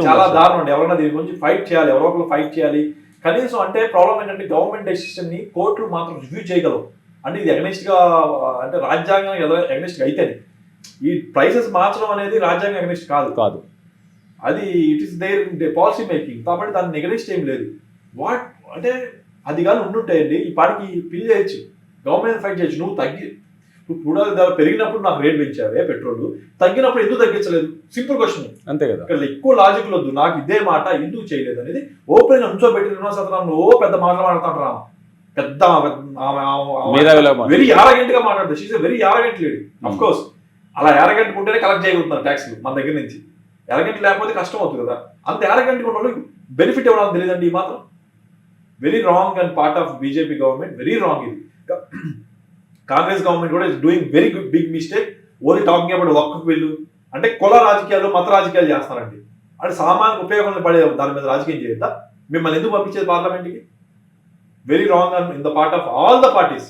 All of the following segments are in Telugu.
చాలా దారుణం అండి. ఎవరైనా దీని గురించి ఫైట్ చేయాలి, ఎవరో ఒకరు ఫైట్ చేయాలి. కనీసం అంటే ప్రాబ్లం ఏంటంటే గవర్నమెంట్ డెసిషన్ ని కోర్టులు మాత్రం రివ్యూ చేయగలవు. అంటే ఇది ఎగనెస్ట్ గా, అంటే రాజ్యాంగం ఎగనెస్ట్ గా అయితే ఈ ప్రైసెస్ మార్చడం అనేది రాజ్యాంగం ఎగనెస్ట్ కాదు. అది it is their policy making, కాబట్టి దాన్ని ఎగనెస్ట్ ఏం లేదు. వాట్ అంటే అది కానీ ఉండుంటాయండి ఈ పాటికి పిల్ చేయొచ్చు, గవర్నమెంట్ ఫైట్ చేయొచ్చు. నువ్వు కూడా పెరిగినప్పుడు నాకు రేట్ పెంచావే పెట్రోల్, తగ్గినప్పుడు ఎందుకు తగ్గించలేదు? సింపుల్ క్వశ్చన్, అంతే కదా. ఇక్కడ ఎక్కువ లాజిక్ వద్దు. నాకు ఇదే మాట ఎందుకు చేయలేదు అనేది ఓపెన్ గా నుంచోబెట్టి నిర్మలా సీతారామన్ పెద్ద మాటలు మాట్లాడుతాడు రా, పెద్ద వెరీ యారగెంట్ గా మాట్లాడుతుంది. She very arrogant lady. Of course అలా యారగెంట్ ఉంటేనే కలెక్ట్ చేయగలుగుతున్నారు ట్యాక్స్లు మన దగ్గర నుంచి. యారగెంట్ లేకపోతే కష్టం అవుతుంది కదా. అంత యారగెంట్ ఉన్న వాళ్ళు బెనిఫిట్ ఇవ్వడానికి తెలియదండి ఈ మాత్రం. Very wrong and part of BJP government, very wrong ఇది. కాంగ్రెస్ గవర్నమెంట్ కూడా is doing very big mistake. Only talking about వక్ఫ్ బిల్లు అంటే కుల రాజకీయాలు, మత రాజకీయాలు చేస్తారండి. అంటే సామాన్య ఉపయోగం పడే దాని మీద రాజకీయం చేయొద్దా? మిమ్మల్ని ఎందుకు పంపించేది పార్లమెంట్కి? Very wrong and in the part of all the parties.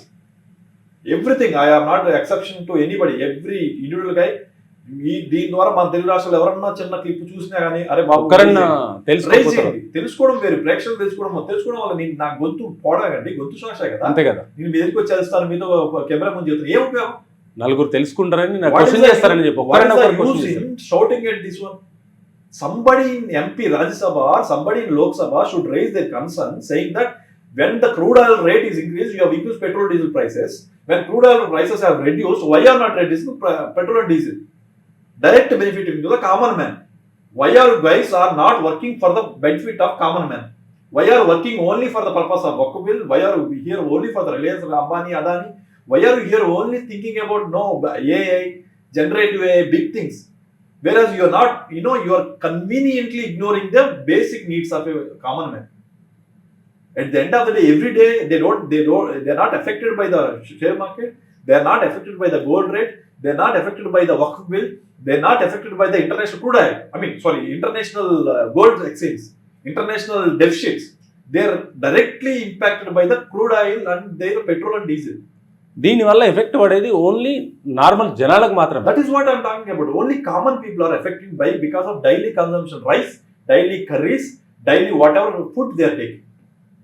Everything, I am not exception to anybody, every individual guy. దీని ద్వారా మన తెలుగు రాష్ట్రాలు ఎవరన్నా చిన్న క్లిప్ చూసినా కానీ అరే బాబు తెలుసుకోవడం వేరు, ప్రేక్షకులు తెలుసుకోవడం వల్ల నేను నా గొంతు పోవడండి, గొంతు శ్వాస కదా. అంతే కదా. నేను మీ దగ్గరికి వచ్చి చేస్తాను, మీతో కెమెరా ముందు చెప్తాను, ఏం ఉపయోగం? నలుగురు తెలుసుకుంటారని చేస్తారని చెప్పి shouting at this one. Somebody in MP Rajya Sabha or somebody in Lok Sabha should raise their concern saying that when the crude oil rate is increased, you have increased petrol diesel prices. When crude oil prices have reduced, why are not reducing petrol and diesel? Direct benefit to the common man. Why are you guys are not working for the benefit of common man? Why are working only for the purpose of Waqf bill? Why are you here only for the Reliance, Ambani, Adani? Why are you here only thinking about AI, generative AI, big things? Whereas you are not, you are conveniently ignoring the basic needs of a common man. At the end of the day, every day they are not affected by the share market. They are not affected by the gold rate. They are not affected by the Waqf bill. They are not affected by the international crude oil. International gold exchange, international deficits. They are directly impacted by the crude oil and their petrol and diesel. దీని వల్ల ఎఫెక్ట్ పడేది ఓన్లీ నార్మల్ జనాలకు మాత్రమే. That is what I'm talking about. Only common people are affected by because of daily consumption, rice, daily curries, daily whatever food they are taking.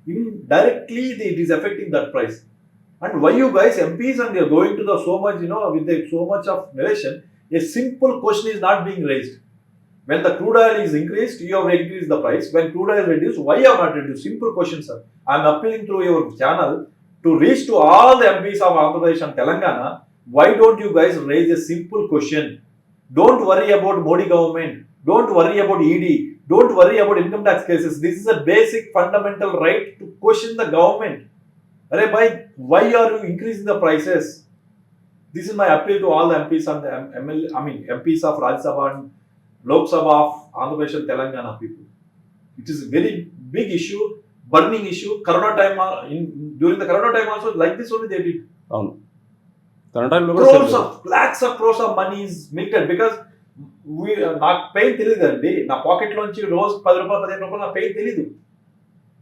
Indirectly it is affecting that price. And why you guys MPs and they are going to the so much, with the so much of narration, a simple question is not being raised. When the crude oil is increased, you have increased the price. When crude oil is reduced, why you have not reduced? Simple question, sir. I am appealing through your channel to reach to all the MPs of Andhra Pradesh and Telangana. Why don't you guys raise a simple question? Don't worry about Modi government. Don't worry about ED. Don't worry about income tax cases. This is a basic fundamental right to question the government. Why are you increasing the prices? This is my appeal to all the MPs and the MPs of Rajya Sabha and Lok Sabha of Andhra Pradesh and Telangana people. It is a very big issue, burning issue. Corona time, during the Corona time also, like this only they did. Lakhs of crores of money is melted because నాకు పెయిన్ తెలియదండి. నా పాకెట్ లోంచి రోజు 10 రూపాయలు 15 రూపాయలు నా పెయిన్ తెలీదు.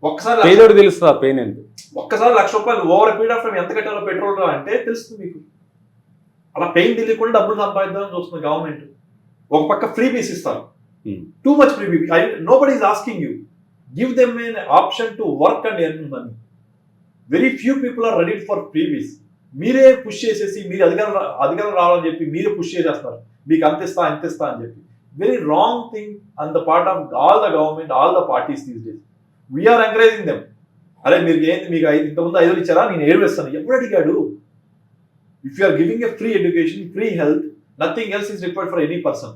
ఒక్కసారి తెలుస్తా పెయిన్ ఎంత. ఒక్కసారి 1,00,000 రూపాయలు ఓవర్ పీరియడ్ ఆఫ్ టైం ఎంత కట్టాలో పెట్రోల్ అంటే తెలుస్తుంది మీకు. అలా పెయిన్ తెలియకుండా డబ్బులు సంపాదిద్దామని చూస్తుంది గవర్నమెంట్. ఒక పక్క ఫ్రీ బీస్ ఇస్తారు, too much freebie. Nobody is asking you, give them an option to work and earn money. Very few people are ready for freebies. మీరే పుష్ చేసేసి మీరు అధికారం రావాలని చెప్పి మీరే పుష్ చేసేస్తారు, మీకు అంత ఇస్తా అని చెప్పి. Very wrong thing on the part of all the government, all the parties these days. We're encouraging them. అరే మీకు ఇంతకుముందు 5,000 ఇచ్చారా, నేను 7 వేస్తాను. ఎవరు అడిగాడు? If you are giving a free education, free health, nothing else is required for any person.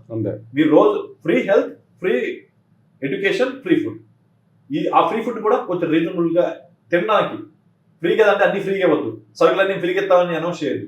మీరు రోజు free health, free education, free food. ఆ ఫ్రీ ఫుడ్ కూడా కొంచెం రీజనబుల్గా తినడానికి. ఫ్రీ కదంటే అన్ని ఫ్రీగా వద్దు, సరుకులన్నీ ఫ్రీగా ఇస్తామని అనౌన్స్ చేయదు.